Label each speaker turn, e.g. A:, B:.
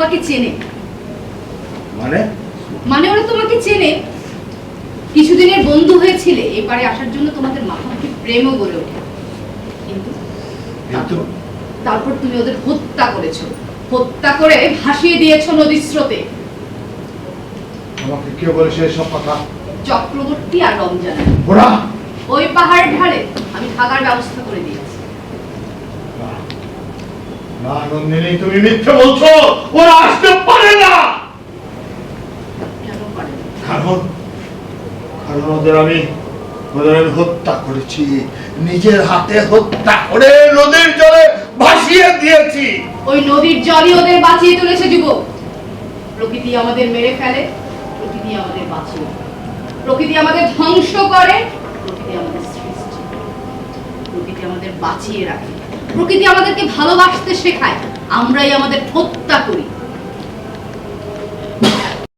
A: তোমাকে চেনে।
B: মানে
A: মানে ওরা তোমাকে চেনে। কিছুদিনের বন্ধু হয়েছিলে, এবারে আসার জন্য তোমাদের মাথামাখি প্রেমও গড়ে ওঠে। কিন্তু তারপর তুমি ওদের হত্যা করেছো, হত্যা করে ভাসিয়ে দিয়েছো নদীর স্রোতে।
B: আমাকে কে বলেছে এসব কথা?
A: চক্রবর্তী আর রমজান।
B: ওরা
A: ওই পাহাড় ঢালে আমি থাকার ব্যবস্থা করে দিয়েছি।
B: না নন্দিনী, তুমি মিথ্যে বলছো। ওরা আসতে পারে না।
A: কেন পারে?
B: কারণ কারণ ওদের আমি হত্যা করেছি, নিজের হাতে হত্যা করে নদীর জলে ভাসিয়ে দিয়েছি।
A: ওই নদীর জলই ওদের বাঁচিয়ে তুলেছে যুবক। প্রকৃতি আমাদের মেরে ফেলে, প্রকৃতি আমাদের বাঁচিয়ে। প্রকৃতি আমাদের ধ্বংস করে, প্রকৃতি আমাদের সৃষ্টি। প্রকৃতি আমাদের বাঁচিয়ে রাখে, প্রকৃতি আমাদেরকে ভালোবাসতে শেখায়, আমরাই আমাদের হত্যা করি।